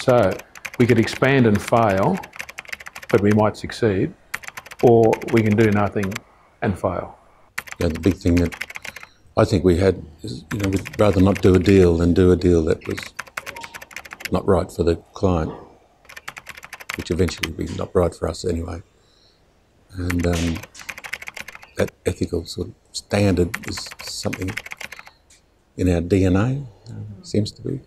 So we could expand and fail, but we might succeed, or we can do nothing and fail. Yeah, the big thing that I think we had is, we'd rather not do a deal than do a deal that was not right for the client, which eventually would be not right for us anyway. And that ethical sort of standard is something in our DNA, seems to be.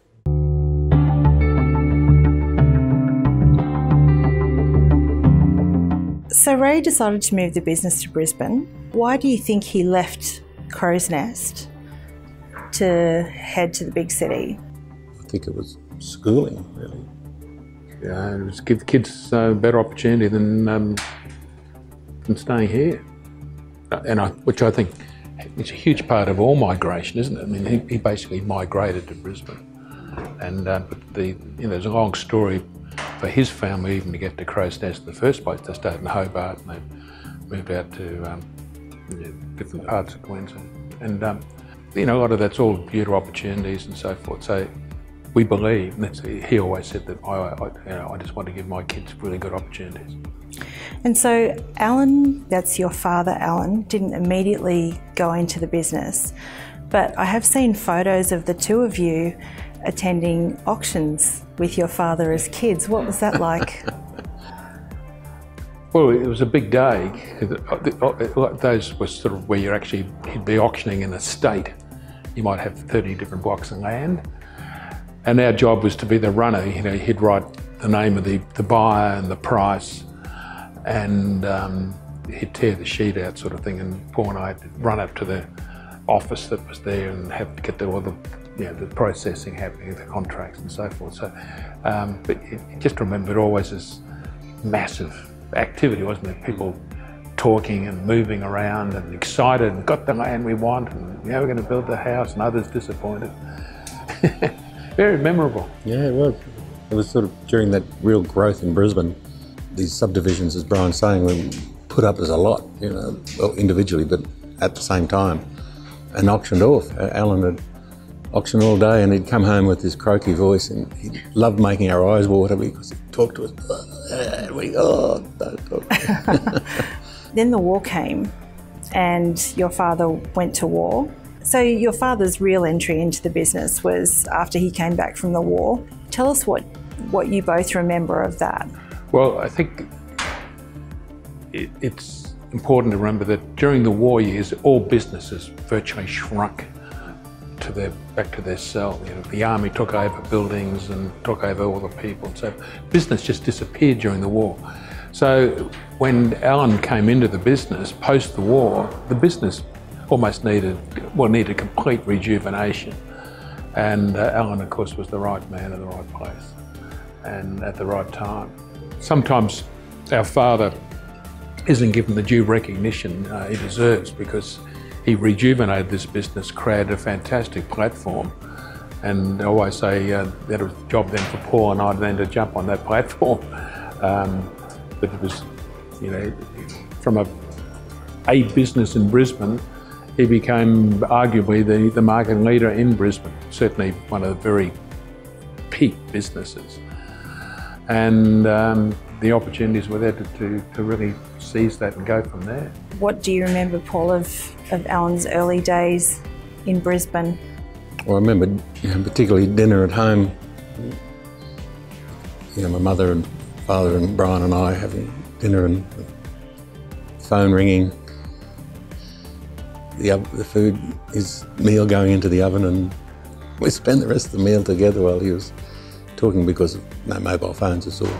So Ray decided to move the business to Brisbane. Why do you think he left Crow's Nest to head to the big city? I think it was schooling, really. Yeah, it was give the kids a better opportunity than staying here. Which I think is a huge part of all migration, isn't it? I mean, he basically migrated to Brisbane. And but there's a long story for his family even to get to Crow's Nest in the first place. They started in Hobart and they moved out to different parts of Queensland. And a lot of that's all due to opportunities and so forth. So we believe, and he always said that I just want to give my kids really good opportunities. And so Alan, that's your father Alan, didn't immediately go into the business, but I have seen photos of the two of you attending auctions with your father as kids. What was that like? Well, it was a big day. Those were sort of where he'd be auctioning an estate. You might have 30 different blocks of land. And our job was to be the runner. He'd write the name of the buyer and the price, and he'd tear the sheet out sort of thing, and Paul and I had to run up to the office that was there and have to get all the processing happening, the contracts and so forth. So, but just remember, it always this massive activity, wasn't it? People talking and moving around and excited, and got the land we want, and we're going to build the house, and others disappointed. Very memorable. Yeah, it was. It was sort of during that real growth in Brisbane. These subdivisions, as Brian's saying, were put up as a lot, well, individually, but at the same time, and auctioned off. Alan had auctioned all day, and he'd come home with his croaky voice, and he loved making our eyes water because he'd talk to us. Don't talk. Then the war came, and your father went to war. So your father's real entry into the business was after he came back from the war. Tell us what you both remember of that. Well, I think it's important to remember that during the war years, all businesses virtually shrunk back to their cell. The army took over buildings and took over all the people. So business just disappeared during the war. So when Alan came into the business post the war, the business almost needed complete rejuvenation. And Alan, of course, was the right man in the right place and at the right time. Sometimes our father isn't given the due recognition he deserves, because he rejuvenated this business, created a fantastic platform. And I always say that it was a job then for Paul and I then to jump on that platform. But it was, from a business in Brisbane, he became arguably the market leader in Brisbane, certainly one of the very peak businesses. And the opportunities were there to really seize that and go from there. What do you remember, Paul, of Alan's early days in Brisbane? Well, I remember particularly dinner at home. My mother and father and Brian and I having dinner, and the phone ringing. The food, his meal going into the oven, and we spent the rest of the meal together while he was talking, because of no mobile phones. It's all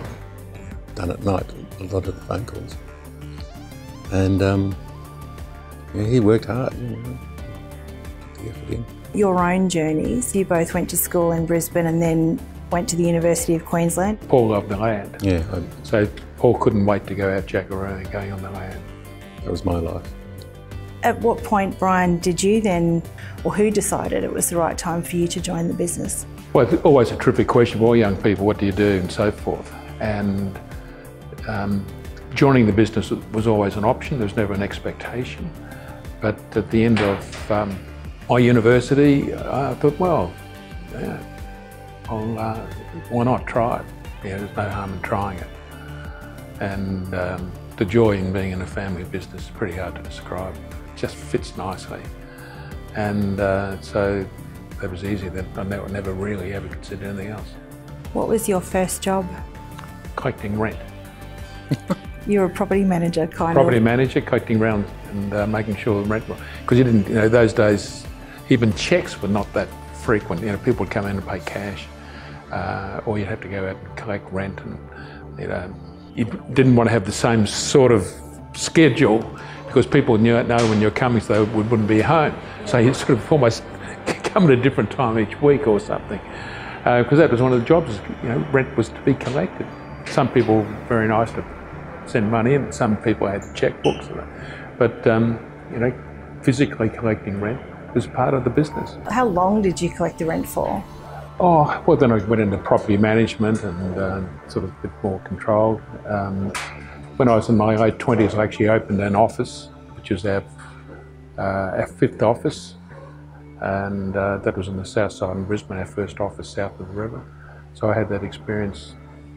done at night, a lot of the phone calls. And he worked hard, put the effort in. Your own journeys, you both went to school in Brisbane and then went to the University of Queensland. Paul loved the land. Yeah. So Paul couldn't wait to go out jackarooning, going on the land. That was my life. At what point, Brian, did you then, or who decided it was the right time for you to join the business? Well, it's always a terrific question for all young people, what do you do and so forth. And joining the business was always an option, there was never an expectation. But at the end of my university, I thought, well, yeah, well, why not try it? There's no harm in trying it. And the joy in being in a family business is pretty hard to describe. It just fits nicely. And so that was easy. I never really ever considered anything else. What was your first job? Collecting rent. You were a property manager, kind of? Property manager, collecting rent and making sure the rent, because you didn't, those days, even checks were not that frequent. People would come in and pay cash, or you'd have to go out and collect rent, and you didn't want to have the same sort of schedule because people know when you're coming, so they wouldn't be home. So you sort of almost come at a different time each week or something, because that was one of the jobs. Rent was to be collected. Some people were very nice to send money in, some people had checkbooks, but physically collecting rent was part of the business. How long did you collect the rent for? Oh, well, then I went into property management and sort of a bit more controlled. When I was in my late 20s, I actually opened an office, which was our fifth office, and that was on the south side in Brisbane, our first office south of the river. So I had that experience,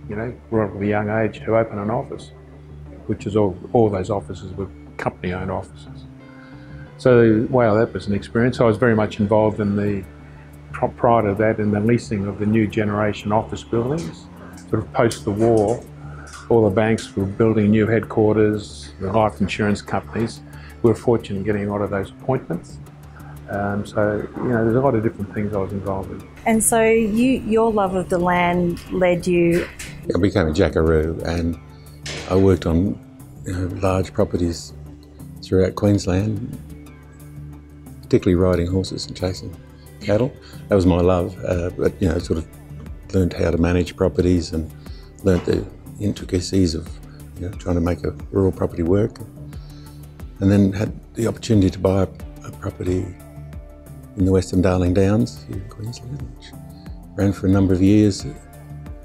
right at a young age, to open an office, which is all those offices were company-owned offices. So, wow, that was an experience. I was very much involved in prior to that, in the leasing of the new generation office buildings. Sort of post the war, all the banks were building new headquarters, the life insurance companies. We were fortunate in getting a lot of those appointments. So, there's a lot of different things I was involved in. And so your love of the land led you... I became a jackaroo, and I worked on large properties throughout Queensland, particularly riding horses and chasing cattle. That was my love, but sort of learned how to manage properties and learnt the intricacies of trying to make a rural property work, and then had the opportunity to buy a property in the Western Darling Downs here in Queensland, which ran for a number of years,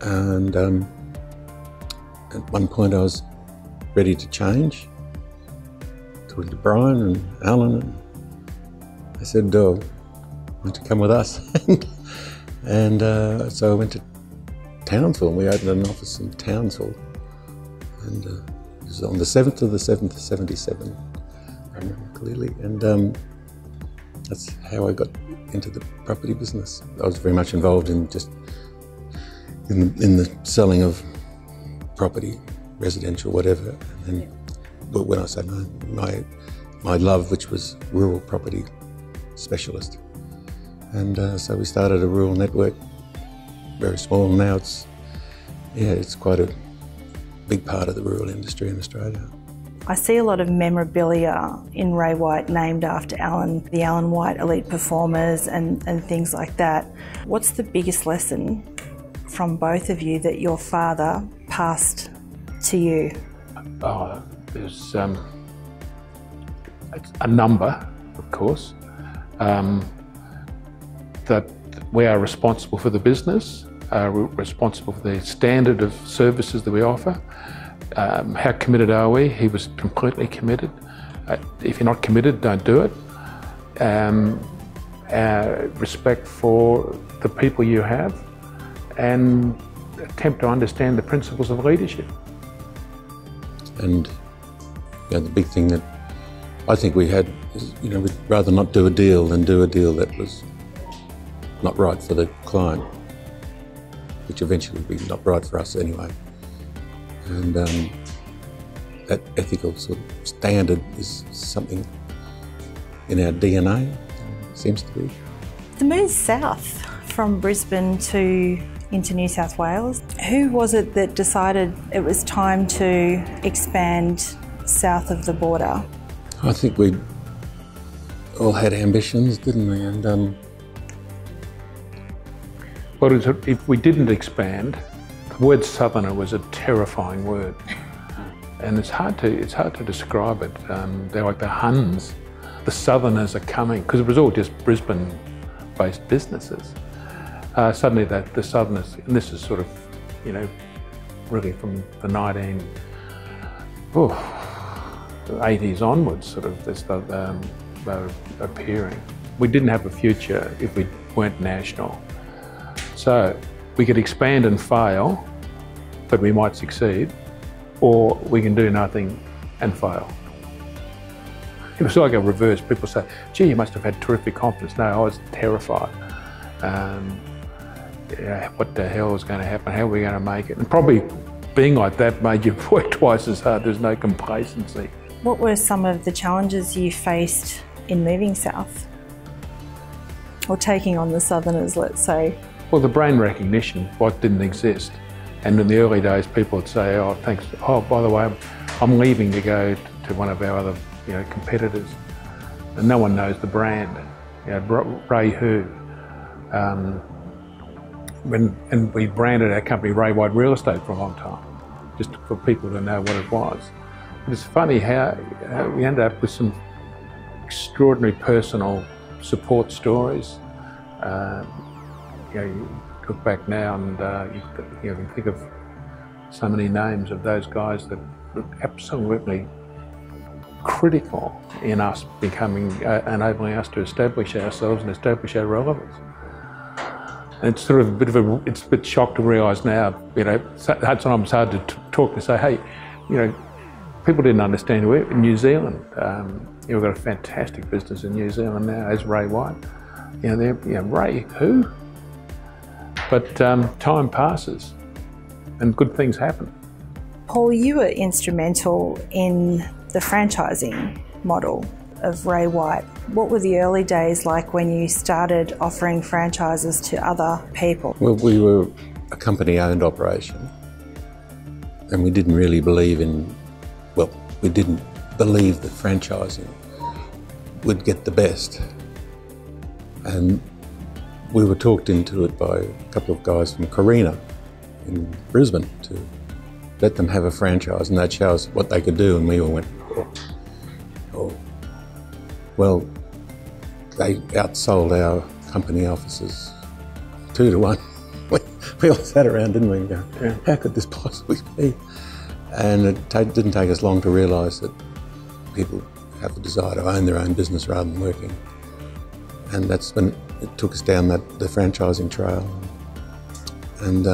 and at one point I was ready to change. Talking to Brian and Alan, and I said, "Oh, why don't you come with us?" and so I went to Townsville, and we opened an office in Townsville, and it was on the 7th of the 7th, 77, I remember clearly, and that's how I got into the property business. I was very much involved in in the selling of property, residential, whatever. And then, but when I say my love, which was rural property specialist, and so we started a rural network, very small. Now it's quite a big part of the rural industry in Australia. I see a lot of memorabilia in Ray White named after Alan, the Alan White elite performers and things like that. What's the biggest lesson from both of you that your father passed to you? Oh, there's a number, of course, that we are responsible for the business, we're responsible for the standard of services that we offer. How committed are we? He was completely committed. If you're not committed, don't do it. Respect for the people you have, and attempt to understand the principles of leadership. And the big thing that I think we had is, we'd rather not do a deal than do a deal that was not right for the client, which eventually would be not right for us anyway. And that ethical sort of standard is something in our DNA, seems to be. The move south from Brisbane into New South Wales, who was it that decided it was time to expand south of the border? I think we all had ambitions, didn't we? And well, if we didn't expand, the word southerner was a terrifying word, and it's hard to describe it. They're like the Huns. The southerners are coming, because it was all just Brisbane-based businesses. Suddenly the southerners, and this is sort of, really from the 80s onwards, sort of, they were appearing. We didn't have a future if we weren't national. So we could expand and fail, but we might succeed, or we can do nothing and fail. It was like a reverse. People say, gee, you must have had terrific confidence. No, I was terrified. Yeah, what the hell is going to happen? How are we going to make it? And probably being like that made you work twice as hard. There's no complacency. What were some of the challenges you faced in moving south? Or taking on the Southerners, let's say? Well, the brain recognition, what didn't exist. And in the early days, people would say, oh, thanks. Oh, by the way, I'm leaving to go to one of our other competitors. And no one knows the brand. Ray who? And we branded our company Ray White Real Estate for a long time, just for people to know what it was. But it's funny how we ended up with some extraordinary personal support stories. You look back now and you can think of so many names of those guys that were absolutely critical in us becoming, enabling us to establish ourselves and establish our relevance. And it's sort of it's a bit shocked to realise now, sometimes hard to talk to say, hey, people didn't understand we're in New Zealand. We've got a fantastic business in New Zealand now as Ray White. Ray who? But time passes and good things happen. Paul, you were instrumental in the franchising model of Ray White. What were the early days like when you started offering franchises to other people? Well, we were a company-owned operation and we didn't really believe we didn't believe that franchising would get the best. And we were talked into it by a couple of guys from Carina in Brisbane to let them have a franchise and they'd show us what they could do, and we all went, oh. Well, they outsold our company offices 2 to 1. We all sat around, didn't we, and go, yeah, how could this possibly be? And it didn't take us long to realise that people have the desire to own their own business rather than working. And that's when it took us down the franchising trail. And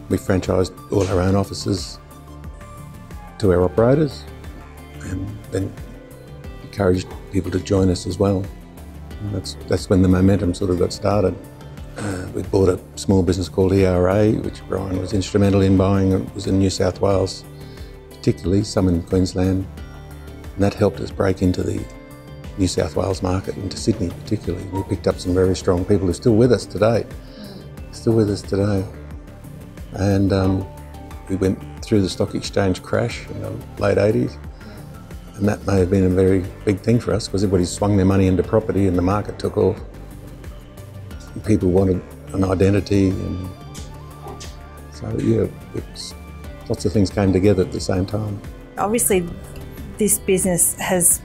we franchised all our own offices to our operators and then encouraged people to join us as well. And that's when the momentum sort of got started. We bought a small business called ERA, which Brian was instrumental in buying. It was in New South Wales, particularly, some in Queensland. And that helped us break into the New South Wales market, into Sydney particularly. We picked up some very strong people who are still with us today. And we went through the stock exchange crash in the late 80s. And that may have been a very big thing for us because everybody swung their money into property and the market took off. And people wanted an identity, and so yeah, lots of things came together at the same time. Obviously, this business has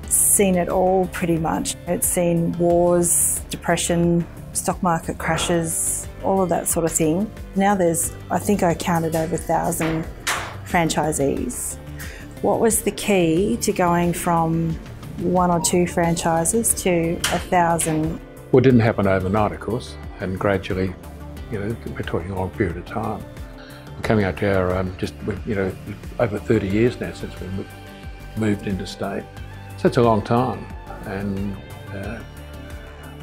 seen it all pretty much. It's seen wars, depression, stock market crashes, all of that sort of thing. Now there's, I think I counted over 1,000 franchisees. What was the key to going from 1 or 2 franchises to 1,000? Well, it didn't happen overnight, of course, and gradually, we're talking a long period of time. We're coming up to our, over 30 years now since we moved interstate. So it's a long time, and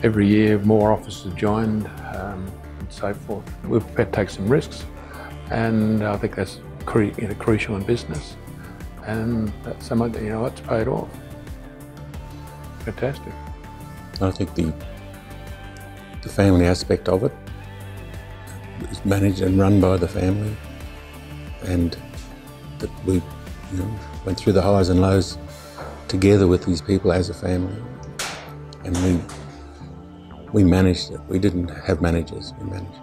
every year more offices have joined and so forth. We've had to take some risks, and I think that's crucial in business. And that's it's paid off. Fantastic. I think the family aspect of it is managed and run by the family, and that we went through the highs and lows together with these people as a family, and we managed it. We didn't have managers. We managed.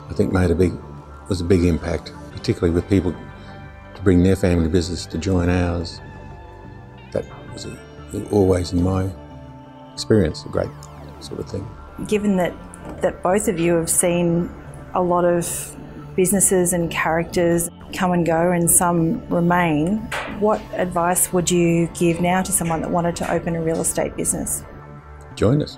I think was a big impact, particularly with people to bring their family business to join ours. That was always, in my experience, a great sort of thing. Given that both of you have seen a lot of businesses and characters come and go and some remain, what advice would you give now to someone that wanted to open a real estate business? Join us.